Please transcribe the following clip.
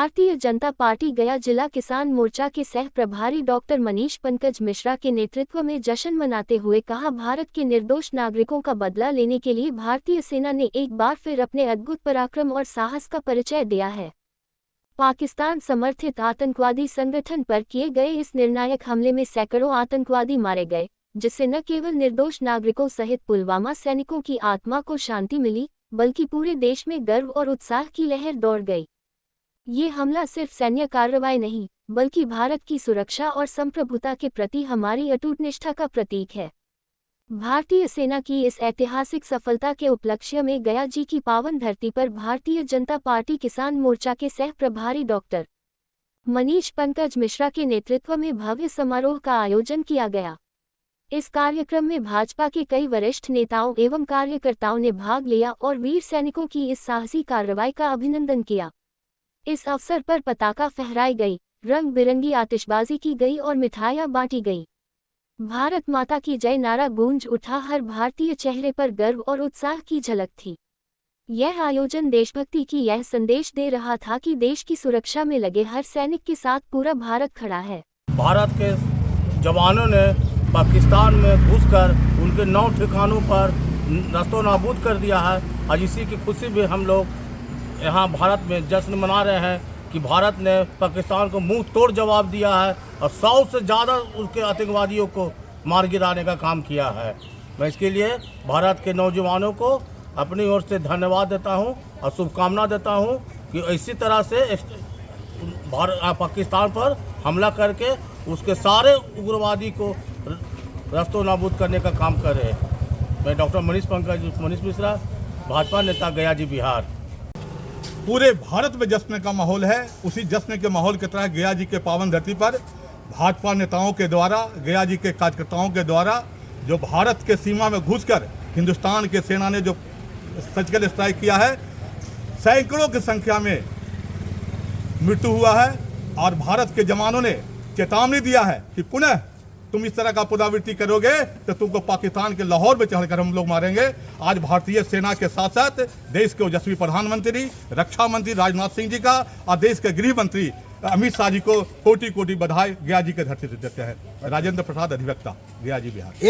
Bharatiya Janata party गया जिला किसान मोर्चा के सह प्रभारी डॉक्टर मनीष पंकज मिश्रा के नेतृत्व में जश्न मनाते हुए कहा, भारत के निर्दोष नागरिकों का बदला लेने के लिए भारतीय सेना ने एक बार फिर अपने अद्भुत पराक्रम और साहस का परिचय दिया है। पाकिस्तान समर्थित आतंकवादी संगठन पर किए गए इस निर्णायक हमले में सैकड़ों आतंकवादी मारे गए, जिससे न केवल निर्दोष नागरिकों सहित पुलवामा सैनिकों की आत्मा को शांति मिली, बल्कि पूरे देश में गर्व और उत्साह की लहर दौड़ गई। ये हमला सिर्फ सैन्य कार्रवाई नहीं, बल्कि भारत की सुरक्षा और संप्रभुता के प्रति हमारी अटूट निष्ठा का प्रतीक है। भारतीय सेना की इस ऐतिहासिक सफलता के उपलक्ष्य में गया जी की पावन धरती पर भारतीय जनता पार्टी किसान मोर्चा के सह प्रभारी डॉक्टर मनीष पंकज मिश्रा के नेतृत्व में भव्य समारोह का आयोजन किया गया। इस कार्यक्रम में भाजपा के कई वरिष्ठ नेताओं एवं कार्यकर्ताओं ने भाग लिया और वीर सैनिकों की इस साहसी कार्रवाई का अभिनंदन किया। इस अवसर पर पताका फहराई गई, रंग बिरंगी आतिशबाजी की गई और मिठाइयां बांटी गई। भारत माता की जय नारा गूंज उठा, हर भारतीय चेहरे पर गर्व और उत्साह की झलक थी। यह आयोजन देशभक्ति की यह संदेश दे रहा था कि देश की सुरक्षा में लगे हर सैनिक के साथ पूरा भारत खड़ा है। भारत के जवानों ने पाकिस्तान में घुसकर उनके 9 ठिकानों पर नस्तो नाबूद कर दिया है। आज इसी की खुशी में हम लोग यहाँ भारत में जश्न मना रहे हैं कि भारत ने पाकिस्तान को मुंह तोड़ जवाब दिया है और 100 से ज़्यादा उसके आतंकवादियों को मार गिराने का काम किया है। मैं इसके लिए भारत के नौजवानों को अपनी ओर से धन्यवाद देता हूँ और शुभकामना देता हूँ कि इसी तरह से पाकिस्तान पर हमला करके उसके सारे उग्रवादी को रस्तो नाबूद करने का काम करे। मैं डॉक्टर मनीष मिश्रा, भाजपा नेता, गया जी, बिहार। पूरे भारत में जश्न का माहौल है। उसी जश्न के माहौल की तरह गया जी के पावन धरती पर भाजपा नेताओं के द्वारा, गया जी के कार्यकर्ताओं के द्वारा जो भारत के सीमा में घुसकर हिंदुस्तान के सेना ने जो सर्जिकल स्ट्राइक किया है, सैकड़ों की संख्या में मृत्यु हुआ है और भारत के जवानों ने चेतावनी दिया है कि पुनः तुम इस तरह का पुनरावृत्ति करोगे तो तुमको पाकिस्तान के लाहौर में चढ़कर हम लोग मारेंगे। आज भारतीय सेना के साथ साथ देश के ओजस्वी प्रधानमंत्री, रक्षा मंत्री राजनाथ सिंह जी का और देश के गृह मंत्री अमित शाह जी को कोटि कोटि बधाई गया जी के धरती से देते हैं। राजेंद्र प्रसाद, अधिवक्ता, गया जी, बिहार।